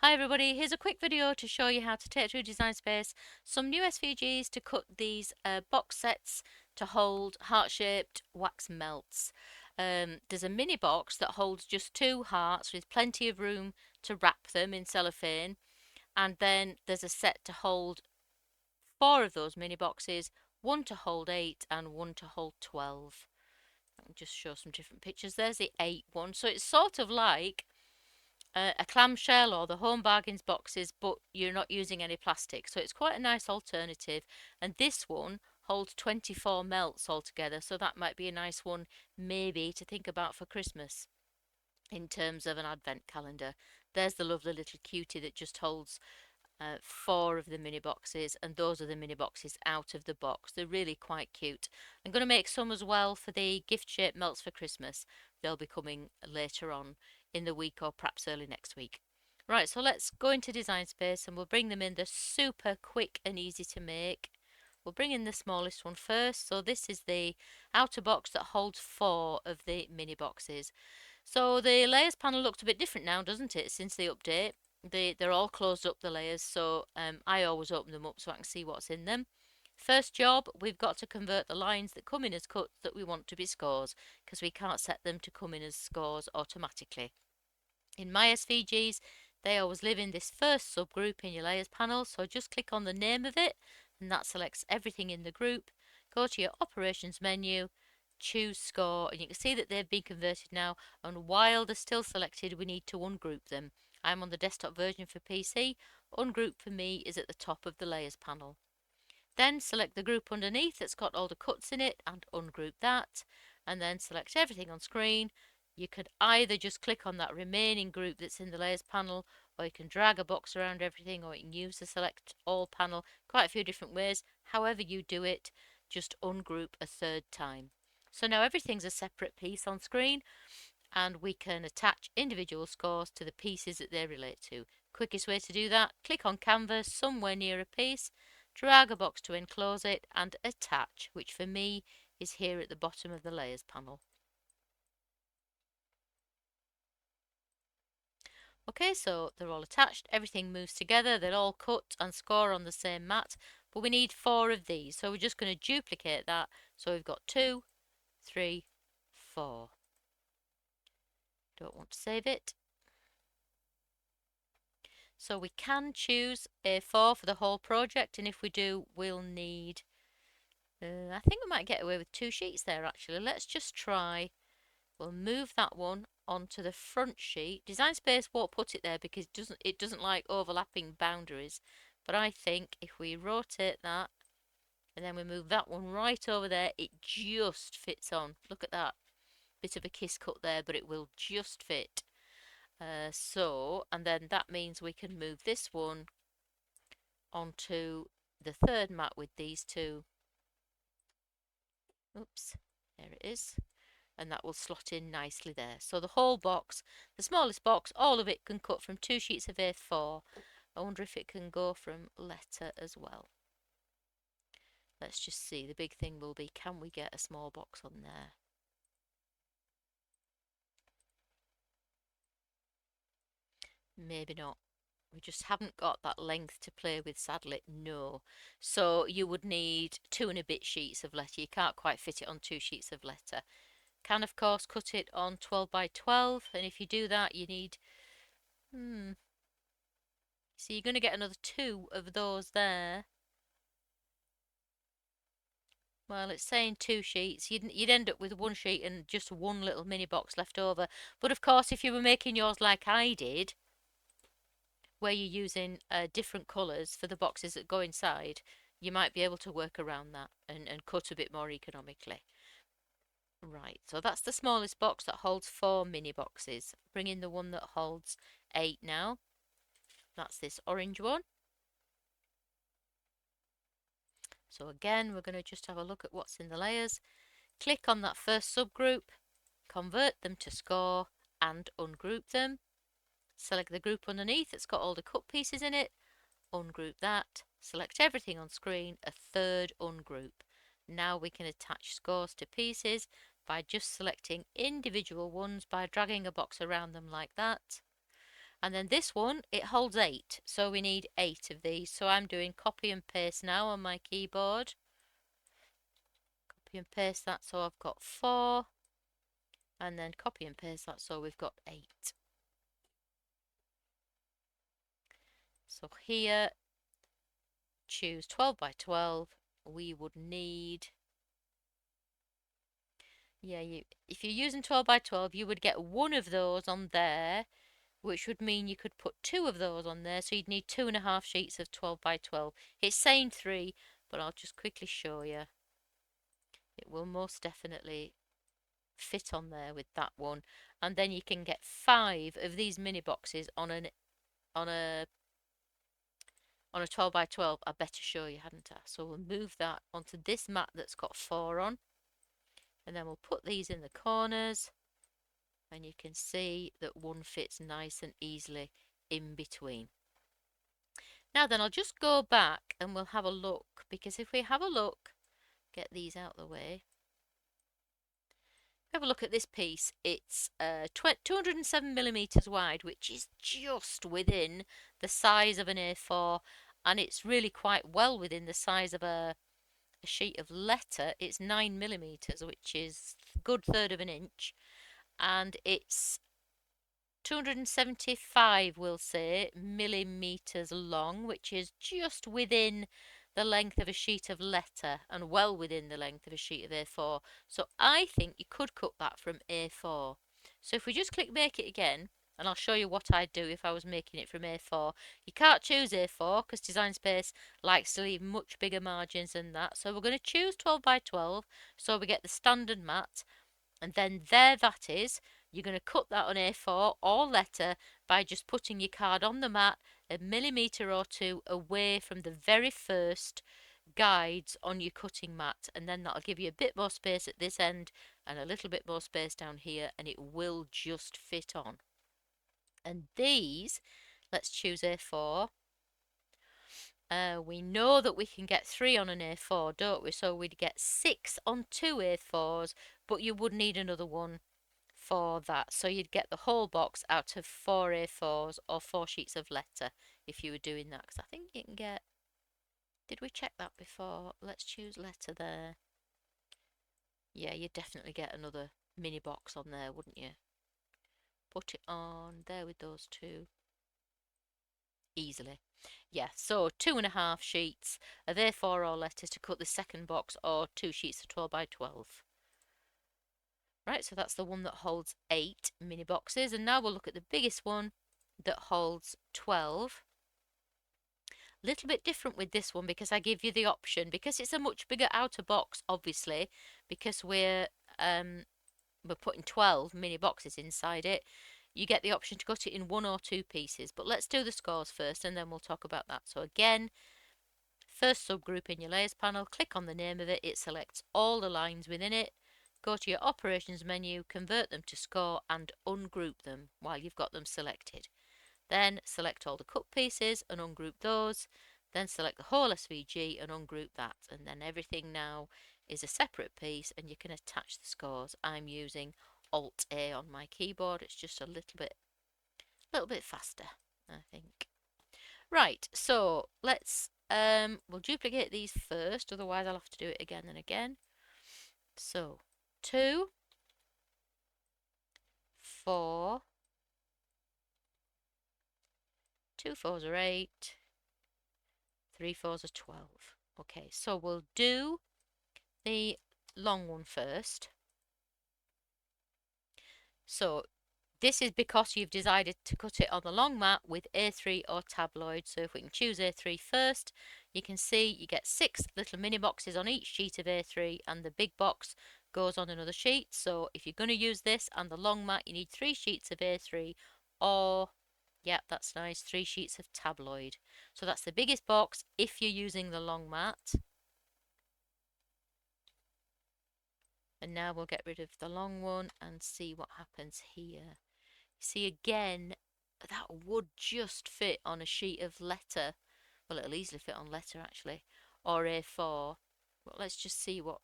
Hi everybody, here's a quick video to show you how to take through Design Space some new SVGs to cut these box sets to hold heart-shaped wax melts. There's a mini box that holds just 2 hearts with plenty of room to wrap them in cellophane, and then there's a set to hold 4 of those mini boxes, one to hold 8 and one to hold 12. I'll just show some different pictures. There's the 8 one, so it's sort of like a clamshell or the Home Bargains boxes, but you're not using any plastic, so it's quite a nice alternative. And this one holds 24 melts altogether, so that might be a nice one maybe to think about for Christmas in terms of an advent calendar. There's the lovely little cutie that just holds 4 of the mini boxes, and those are the mini boxes out of the box. They're really quite cute. I'm going to make some as well for the gift shaped melts for Christmas. They'll be coming later on in the week or perhaps early next week. Right, so let's go into Design Space and we'll bring them in. They're super quick and easy to make. We'll bring in the smallest one first. So this is the outer box that holds 4 of the mini boxes. So the layers panel looks a bit different now, doesn't it, since the update? They're all closed up, the layers, so I always open them up so I can see what's in them. First job, we've got to convert the lines that come in as cuts that we want to be scores, because we can't set them to come in as scores automatically. In my SVGs, they always live in this first subgroup in your layers panel, so just click on the name of it and that selects everything in the group. Go to your operations menu, choose score, and you can see that they've been converted now, and while they're still selected we need to ungroup them. I'm on the desktop version for PC. Ungroup for me is at the top of the layers panel. Then select the group underneath that's got all the cuts in it and ungroup that, and then select everything on screen. You could either just click on that remaining group that's in the layers panel, or you can drag a box around everything, or you can use the select all panel. Quite a few different ways. However you do it, just ungroup a third time. So now everything's a separate piece on screen, and we can attach individual scores to the pieces that they relate to. Quickest way to do that, click on canvas somewhere near a piece, drag a box to enclose it, and attach, which for me is here at the bottom of the layers panel. Okay, so they're all attached, everything moves together, they're all cut and score on the same mat, but we need 4 of these, so we're just going to duplicate that. So we've got 2, 3, 4. Don't want to save it. So we can choose A4 for the whole project, and if we do, we'll need, I think we might get away with 2 sheets there actually. Let's just try. We'll move that one onto the front sheet. Design Space won't put it there because it doesn't like overlapping boundaries. But I think if we rotate that and then we move that one right over there, it just fits on. Look at that. Bit of a kiss cut there, but it will just fit. And then that means we can move this one onto the third mat with these 2. Oops, there it is. And that will slot in nicely there. So the whole box, the smallest box, all of it can cut from 2 sheets of A4. I wonder if it can go from letter as well. Let's just see. The big thing will be, can we get a small box on there? Maybe not. We just haven't got that length to play with, sadly. No. So you would need 2 and a bit sheets of letter. You can't quite fit it on 2 sheets of letter. Can of course cut it on 12 by 12, and if you do that you need so you're going to get another 2 of those there. Well, it's saying 2 sheets. You'd end up with 1 sheet and just 1 little mini box left over. But of course, if you were making yours like I did, where you're using different colours for the boxes that go inside, you might be able to work around that and cut a bit more economically. Right, so that's the smallest box that holds 4 mini boxes. Bring in the one that holds 8 now. That's this orange one. So again, we're going to just have a look at what's in the layers. Click on that first subgroup, convert them to score and ungroup them. Select the group underneath that's got all the cut pieces in it, ungroup that. Select everything on screen, a third ungroup. Now we can attach scores to pieces by just selecting individual ones by dragging a box around them like that. And then this one, it holds 8, so we need 8 of these. So I'm doing copy and paste now on my keyboard. Copy and paste that, so I've got 4, and then copy and paste that, so we've got 8. So here, choose 12 by 12. We would need, if you're using 12 by 12, you would get one of those on there, which would mean you could put 2 of those on there, so you'd need 2.5 sheets of 12 by 12. It's saying 3, but I'll just quickly show you. It will most definitely fit on there with that one, and then you can get 5 of these mini boxes on a on a 12 by 12. I better show you, hadn't I? So we'll move that onto this mat that's got 4 on, and then we'll put these in the corners, and you can see that one fits nice and easily in between. Now then, I'll just go back and we'll have a look, because if we have a look, get these out of the way. Have a look at this piece. It's 207 millimeters wide, which is just within the size of an A4, and it's really quite well within the size of a sheet of letter. It's 9 millimeters, which is a good third of an inch, and it's 275, we'll say, millimeters long, which is just within the length of a sheet of letter and well within the length of a sheet of A4. So I think you could cut that from A4. So if we just click make it again, and I'll show you what I'd do if I was making it from A4. You can't choose A4 because Design Space likes to leave much bigger margins than that. So we're going to choose 12 by 12, so we get the standard mat. And then there that is. You're going to cut that on A4 or letter by just putting your card on the mat a millimetre or two away from the very first guides on your cutting mat, and then that'll give you a bit more space at this end and a little bit more space down here, and it will just fit on. And these, let's choose A4. We know that we can get 3 on an A4, don't we? So we'd get 6 on 2 A4s, but you would need another one for that. So you'd get the whole box out of 4 A4s or 4 sheets of letter if you were doing that. Because I think you can get... Did we check that before? Let's choose letter there. Yeah, you'd definitely get another mini box on there, wouldn't you? Put it on there with those 2. Easily. Yeah, so 2.5 sheets of A4 or letters to cut the second box, or 2 sheets of 12 by 12. Right, so that's the one that holds 8 mini boxes, and now we'll look at the biggest one that holds 12. Little bit different with this one because I give you the option, because it's a much bigger outer box, obviously, because we're putting 12 mini boxes inside it. You get the option to cut it in 1 or 2 pieces, but let's do the scores first and then we'll talk about that. So again, first subgroup in your layers panel, click on the name of it, it selects all the lines within it. Go to your operations menu, convert them to score and ungroup them while you've got them selected. Then select all the cut pieces and ungroup those. Then select the whole SVG and ungroup that. And then everything now is a separate piece and you can attach the scores. I'm using Alt A on my keyboard. It's just a little bit faster, I think. Right, so let's we'll duplicate these first, otherwise I'll have to do it again and again. So 2, 4, 2 4s are 8, 3 4s are 12. Okay, so we'll do the long one first. So this is because you've decided to cut it on the long mat with A3 or tabloid. So if we can choose A3 first, you can see you get 6 little mini boxes on each sheet of A3, and the big box goes on another sheet. So if you're going to use this and the long mat, you need 3 sheets of A3 or, yeah, that's nice, 3 sheets of tabloid. So that's the biggest box if you're using the long mat. And now we'll get rid of the long one and see what happens here. See, again, that would just fit on a sheet of letter. Well, it'll easily fit on letter actually, or A4. But let's just see what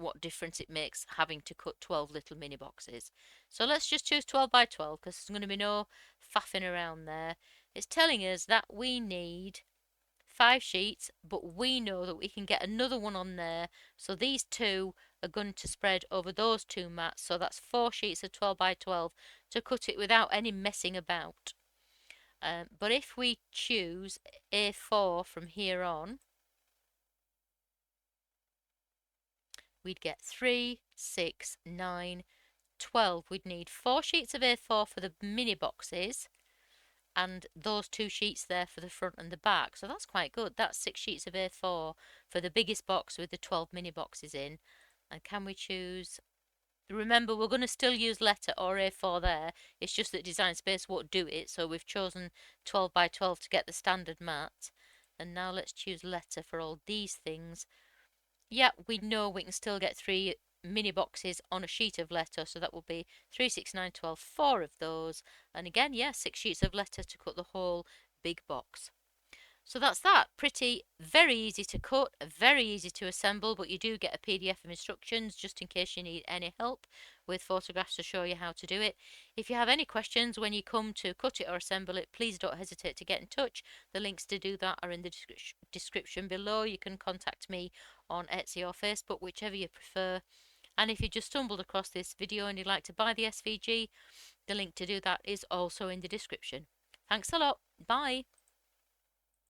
what difference it makes having to cut 12 little mini boxes. So let's just choose 12 by 12 because there's going to be no faffing around there. It's telling us that we need 5 sheets, but we know that we can get another one on there. So these two are going to spread over those two mats. So that's 4 sheets of 12 by 12 to cut it without any messing about. But if we choose A4 from here on, we'd get 3, 6, 9, 12. We'd need 4 sheets of A4 for the mini boxes and those 2 sheets there for the front and the back. So that's quite good. That's 6 sheets of A4 for the biggest box with the 12 mini boxes in. And can we choose... Remember, we're going to still use letter or A4 there. It's just that Design Space won't do it. So we've chosen 12 by 12 to get the standard mat. And now let's choose letter for all these things. Yeah, we know we can still get 3 mini boxes on a sheet of letter, so that will be 3, 6, 9, 12, 4 of those. And again, yeah, 6 sheets of letter to cut the whole big box. So that's that. Pretty, very easy to cut, very easy to assemble, but you do get a PDF of instructions just in case you need any help with photographs to show you how to do it. If you have any questions when you come to cut it or assemble it, please don't hesitate to get in touch. The links to do that are in the description below. You can contact me on Etsy or Facebook, whichever you prefer. And if you just stumbled across this video and you'd like to buy the SVG, the link to do that is also in the description. Thanks a lot. Bye.